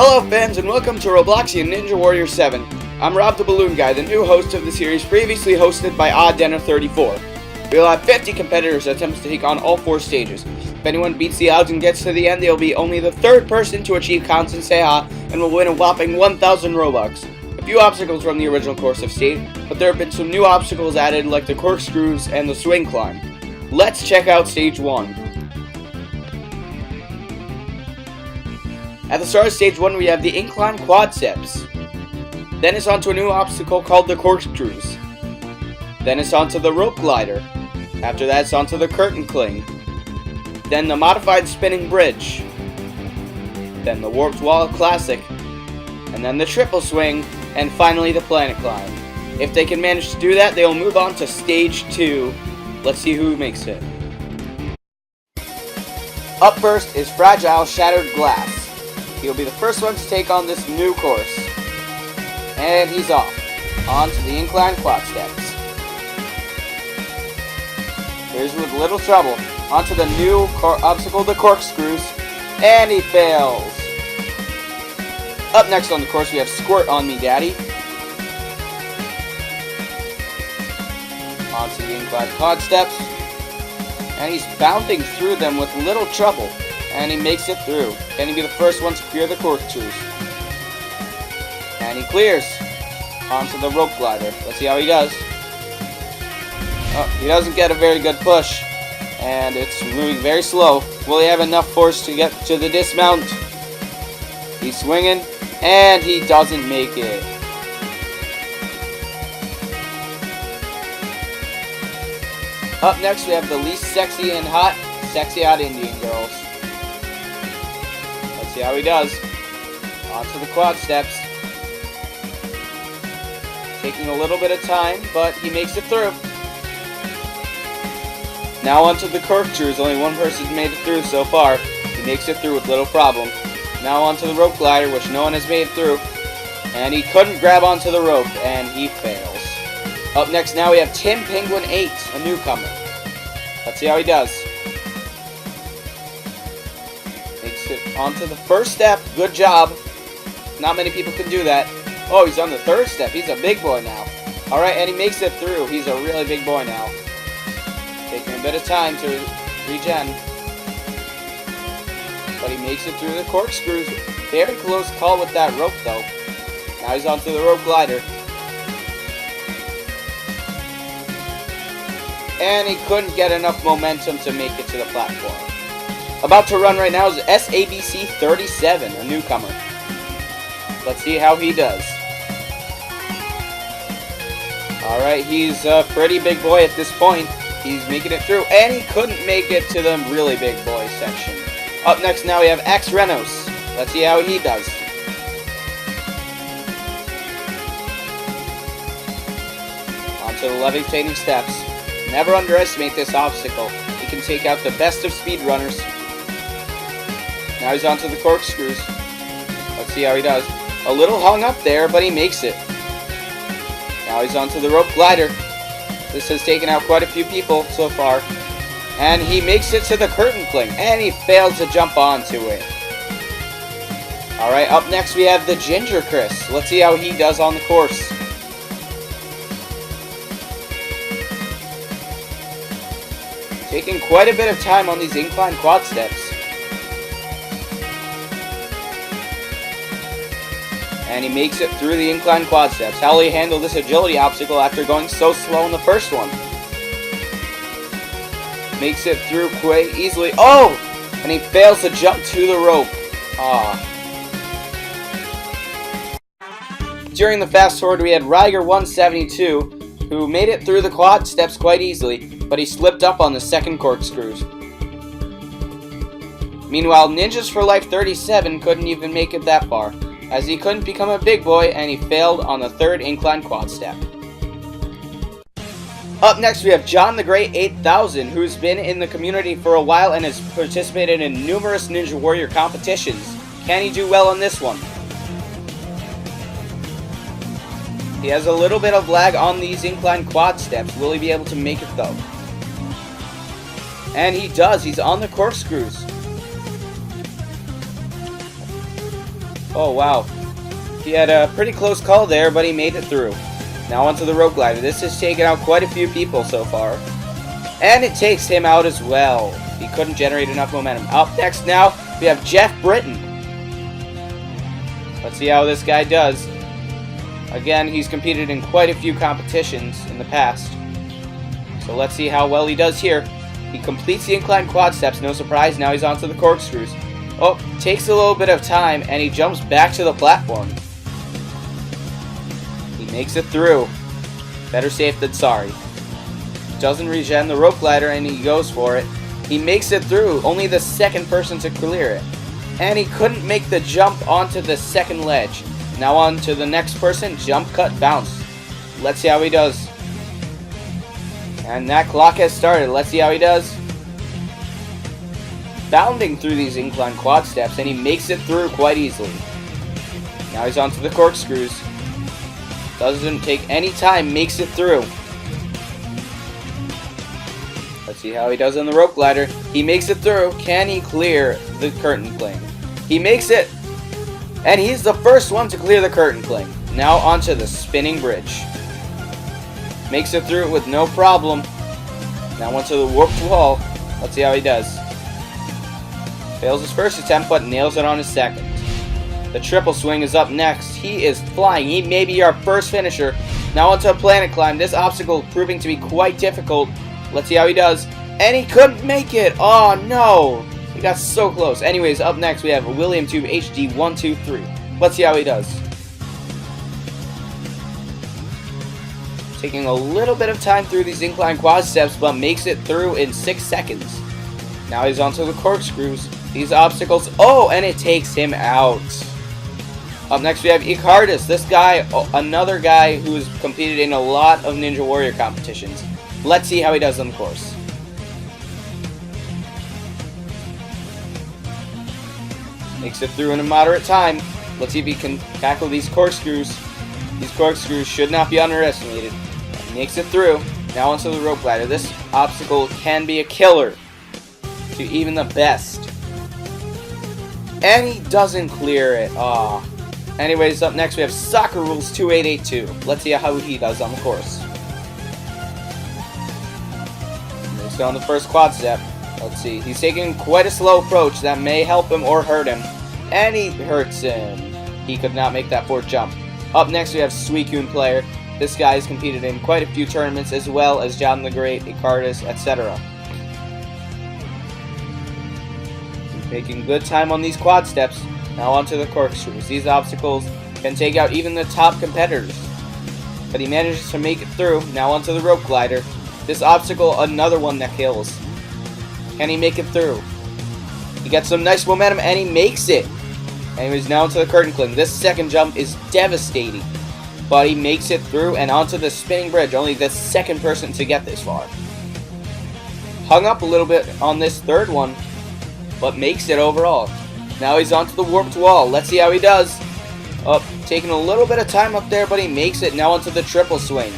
Hello fans and welcome to ROBLOXian Ninja Warrior 7. I'm RobTheBaIIoonGuy, the new host of the series previously hosted by OddDenner34. We'll have 50 competitors attempt to take on all 4 stages. If anyone beats the odds and gets to the end, they'll be only the 3rd person to achieve Kanzenseiha and will win a whopping 1,000 Robux. A few obstacles from the original course have stayed, but there have been some new obstacles added like the corkscrews and the swing climb. Let's check out stage 1. At the start of stage 1 we have the incline quadsteps. Then it's on to a new obstacle called the corkscrews. Then it's on to the rope glider. After that it's on to the curtain cling. Then the modified spinning bridge. Then the warped wall classic. And then the triple swing. And finally the planet climb. If they can manage to do that, they'll move on to stage 2. Let's see who makes it. Up first is Fragile Shattered Glass. He'll be the first one to take on this new course. And he's off. On to the incline quad steps. Here's with little trouble. On to the new obstacle, the corkscrews. And he fails. Up next on the course we have Squirt on Me Daddy. On to the incline quad steps. And he's bounding through them with little trouble. And he makes it through. Can he be the first one to clear the corkscrews? And he clears. Onto the rope glider. Let's see how he does. Oh, he doesn't get a very good push. And it's moving very slow. Will he have enough force to get to the dismount? He's swinging. And he doesn't make it. Up next we have the least sexy and hot, Sexy Hot Indian Girls. Let's see how he does. Onto the quad steps. Taking a little bit of time, but he makes it through. Now onto the corkscrews. Only one person's made it through so far. He makes it through with little problem. Now onto the rope glider, which no one has made it through. And he couldn't grab onto the rope, and he fails. Up next now we have Tim Penguin 8, a newcomer. Let's see how he does. Makes it onto the first step. Good job. Not many people can do that. Oh, he's on the 3rd step. He's a big boy now. Alright, and he makes it through. He's a really big boy now. Taking a bit of time to regen. But he makes it through the corkscrews. Very close call with that rope, though. Now he's onto the rope glider. And he couldn't get enough momentum to make it to the platform. About to run right now is SABC 37, a newcomer. Let's see how he does. Alright, he's a pretty big boy at this point. He's making it through, and he couldn't make it to the really big boy section. Up next now we have X Renos. Let's see how he does. Onto the levitating steps. Never underestimate this obstacle. He can take out the best of speedrunners. Now he's onto the corkscrews. Let's see how he does. A little hung up there, but he makes it. Now he's onto the rope glider. This has taken out quite a few people so far. And he makes it to the curtain cling, and he fails to jump onto it. Alright, up next we have the Ginger Chris. Let's see how he does on the course. Taking quite a bit of time on these incline quad steps. And he makes it through the incline quad steps. How will he handle this agility obstacle after going so slow in the first one? Makes it through quite easily. Oh! And he fails to jump to the rope. During the fast forward we had Riger172, who made it through the quad steps quite easily, but he slipped up on the 2nd corkscrews. Meanwhile, Ninjas for Life 37 couldn't even make it that far, as he couldn't become a big boy and he failed on the 3rd incline quad step. Up next we have John the Great 8000, who's been in the community for a while and has participated in numerous Ninja Warrior competitions. Can he do well on this one? He has a little bit of lag on these incline quad steps. Will he be able to make it though? And he does. He's on the corkscrews. Oh, wow. He had a pretty close call there, but he made it through. Now onto the rope glider. This has taken out quite a few people so far. And it takes him out as well. He couldn't generate enough momentum. Up next now, we have Jeff Britton. Let's see how this guy does. Again, he's competed in quite a few competitions in the past. So let's see how well he does here. He completes the inclined quad steps, no surprise. Now he's onto the corkscrews. Oh, takes a little bit of time, and he jumps back to the platform. He makes it through. Better safe than sorry. Doesn't regen the rope glider, and he goes for it. He makes it through, only the second person to clear it. And he couldn't make the jump onto the second ledge. Now on to the next person, jump, cut, bounce. Let's see how he does. And that clock has started. Let's see how he does. Bounding through these inclined quad steps, and he makes it through quite easily. Now he's onto the corkscrews. Doesn't take any time, makes it through. Let's see how he does on the rope glider. He makes it through. Can he clear the curtain plane? He makes it. And he's the first one to clear the curtain plane. Now onto the spinning bridge. Makes it through with no problem. Now onto the warped wall. Let's see how he does. Fails his first attempt, but nails it on his second. The triple swing is up next. He is flying. He may be our first finisher. Now onto a planet climb. This obstacle proving to be quite difficult. Let's see how he does. And he couldn't make it. Oh no. He got so close. Anyways, up next we have William Tube HD 123. Let's see how he does. Taking a little bit of time through these inclined quad steps, but makes it through in 6 seconds. Now he's onto the corkscrews. These obstacles. Oh, and it takes him out. Up next we have Icarus. This guy, another guy who's competed in a lot of Ninja Warrior competitions. Let's see how he does on the course. Makes it through in a moderate time. Let's see if he can tackle these corkscrews. These corkscrews should not be underestimated. He makes it through. Now onto the rope glider. This obstacle can be a killer to even the best. And he doesn't clear it. Aw. Anyways, up next we have Soccer Rules 2882. Let's see how he does on the course. He's on the first quad step. Let's see. He's taking quite a slow approach that may help him or hurt him. And he hurts him. He could not make that fourth jump. Up next we have Suicune Player. This guy has competed in quite a few tournaments as well as John the Great, Icarus, etc. He's making good time on these quad steps. Now onto the corkscrews. These obstacles can take out even the top competitors. But he manages to make it through. Now onto the rope glider. This obstacle, another one that kills. Can he make it through? He gets some nice momentum and he makes it. Anyways, now onto the curtain cling. This second jump is devastating. But he makes it through and onto the spinning bridge. Only the second person to get this far. Hung up a little bit on this third one, but makes it overall. Now he's onto the warped wall. Let's see how he does. Taking a little bit of time up there, but he makes it. Now onto the triple swing.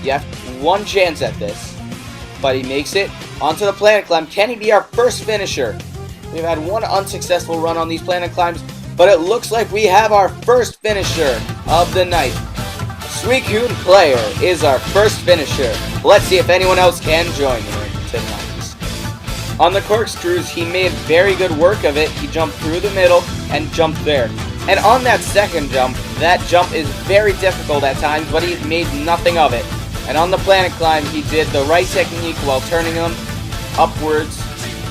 You have one chance at this, but he makes it. Onto the planet climb. Can he be our first finisher? We've had one unsuccessful run on these planet climbs, but it looks like we have our first finisher of the night. Suicune Player is our first finisher. Let's see if anyone else can join him tonight. On the corkscrews, he made very good work of it. He jumped through the middle and jumped there. And on that second jump, that jump is very difficult at times, but he made nothing of it. And on the planet climb, he did the right technique while turning them upwards,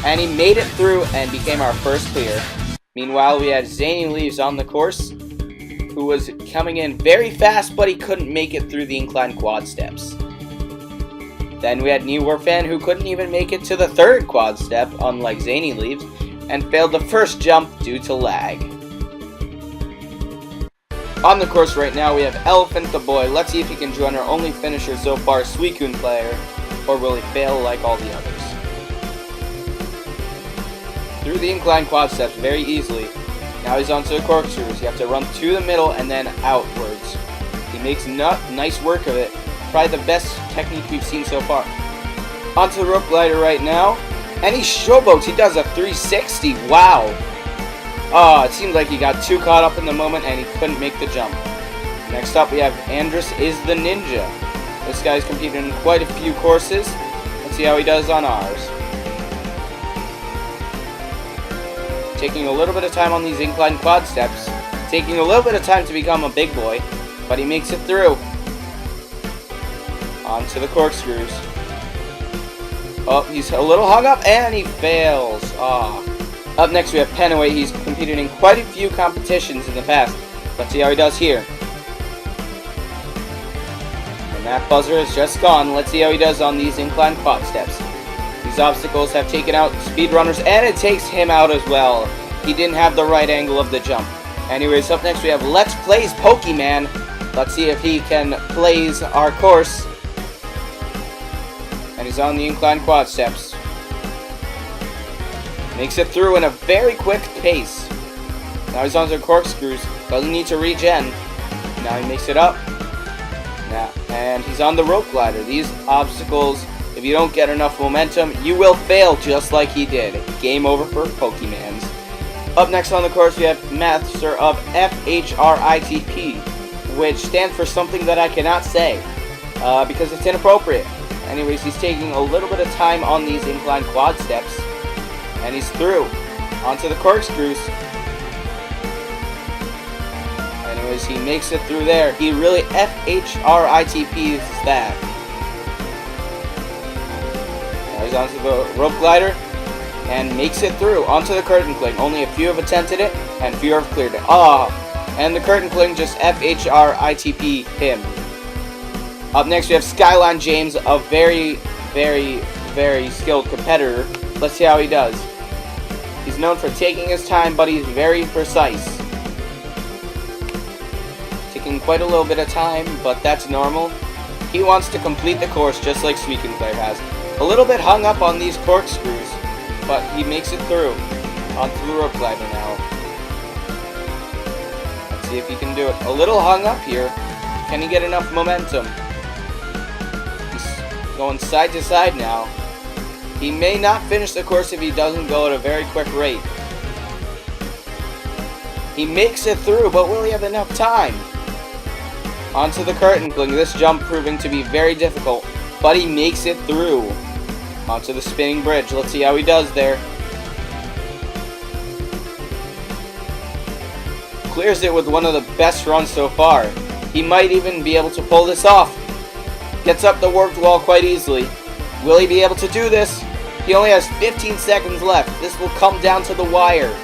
and he made it through and became our first clear. Meanwhile, we had Zany Leaves on the course, who was coming in very fast, but he couldn't make it through the inclined quad steps. Then we had New Warfan, who couldn't even make it to the third quad step, unlike Zany Leaves, and failed the first jump due to lag. On the course right now, we have Elephant the Boy. Let's see if he can join our only finisher so far, Suicune Player, or will he fail like all the others? Through the inclined quad steps very easily. Now he's onto the corkscrews. You have to run to the middle and then outwards. He makes nice work of it. Probably the best technique we've seen so far. Onto the rope glider right now. And he showboats. He does a 360. Wow. Oh, it seemed like he got too caught up in the moment and he couldn't make the jump. Next up, we have Andres is the Ninja. This guy's competed in quite a few courses. Let's see how he does on ours. Taking a little bit of time on these incline quad steps. Taking a little bit of time to become a big boy, but he makes it through. Onto the corkscrews. Oh, he's a little hung up and he fails. Ah. Up next we have Penaway. He's competed in quite a few competitions in the past. Let's see how he does here. And that buzzer is just gone. Let's see how he does on these incline quad steps. These obstacles have taken out speedrunners, and it takes him out as well. He didn't have the right angle of the jump. Anyways, up next we have Let's Plays Pokemon. Let's see if he can plays our course. And he's on the incline quad steps. Makes it through in a very quick pace. Now he's on the corkscrews. Doesn't need to regen. Now he makes it up. Now, and he's on the rope glider. These obstacles, if you don't get enough momentum, you will fail just like he did. Game over for Pokemans. Up next on the course, we have Master of FHRITP, which stands for something that I cannot say because it's inappropriate. Anyways, he's taking a little bit of time on these incline quad steps, and he's through. Onto the corkscrews. Anyways, he makes it through there. He really FHRITPs that. Now he's onto the rope glider and makes it through. Onto the curtain cling. Only a few have attempted it, and few have cleared it. Ah! And the curtain cling just FHRITP him. Up next we have Skyline James, a very, very, very skilled competitor. Let's see how he does. He's known for taking his time, but he's very precise. Taking quite a little bit of time, but that's normal. He wants to complete the course just like Sweetensplayer has. A little bit hung up on these corkscrews, but he makes it through. Onto the rope glider now. Let's see if he can do it. A little hung up here. Can he get enough momentum? He's going side to side now. He may not finish the course if he doesn't go at a very quick rate. He makes it through, but will he have enough time? Onto the curtain cling. This jump proving to be very difficult, but he makes it through. Onto the spinning bridge. Let's see how he does there. Clears it with one of the best runs so far. He might even be able to pull this off. Gets up the warped wall quite easily. Will he be able to do this? He only has 15 seconds left. This will come down to the wire.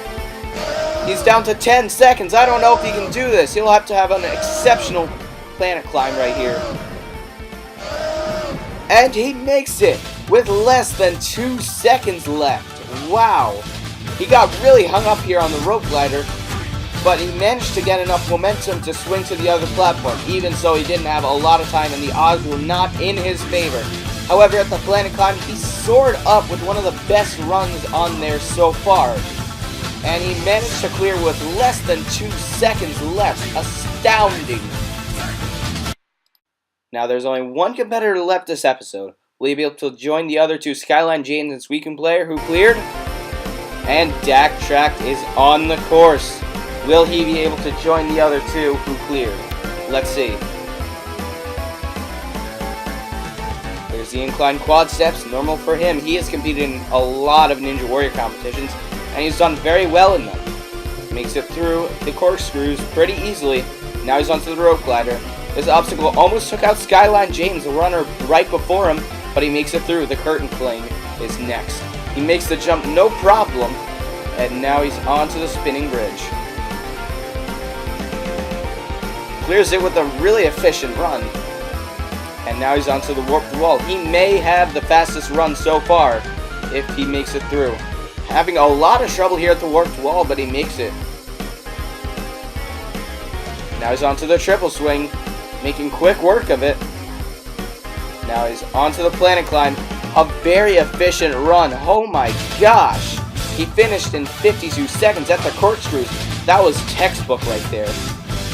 He's down to 10 seconds. I don't know if he can do this. He'll have to have an exceptional planet climb right here. And he makes it with less than 2 seconds left. Wow. He got really hung up here on the rope glider, but he managed to get enough momentum to swing to the other platform. Even so, he didn't have a lot of time and the odds were not in his favor. However, at the planet climb, he soared up with one of the best runs on there so far. And he managed to clear with less than 2 seconds left. Astounding. Now, there's only one competitor left this episode. Will he be able to join the other two, Skyline James and Sweetensplayer, who cleared? And Dak Track is on the course. Will he be able to join the other two who cleared? Let's see. There's the incline quad steps, normal for him. He has competed in a lot of Ninja Warrior competitions, and he's done very well in them. Makes it through the corkscrews pretty easily. Now he's onto the rope glider. This obstacle almost took out Skyline James, the runner right before him, but he makes it through. The curtain cling is next. He makes the jump no problem, and now he's onto the spinning bridge. Clears it with a really efficient run. And now he's onto the warped wall. He may have the fastest run so far if he makes it through. Having a lot of trouble here at the warped wall, but he makes it. Now he's onto the triple swing, making quick work of it. Now he's onto the planet climb. A very efficient run. Oh my gosh. He finished in 52 seconds at the corkscrews. That was textbook right there.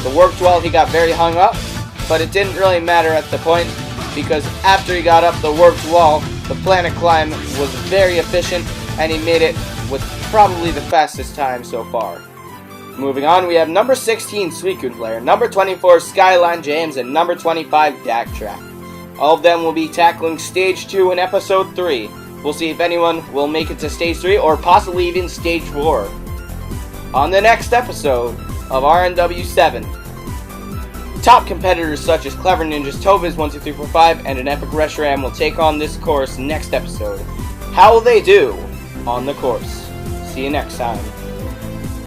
The warped wall, he got very hung up, but it didn't really matter at the point because after he got up the warped wall, the planet climb was very efficient and he made it with probably the fastest time so far. Moving on, we have number 16, Suicune Player, number 24, Skyline James, and number 25, Dak Track. All of them will be tackling Stage 2 in Episode 3. We'll see if anyone will make it to Stage 3 or possibly even Stage 4. On the next episode of RNW 7, top competitors such as Clever Ninjas, Toviz12345, and AnEpikReshiram will take on this course next episode. How will they do on the course? See you next time.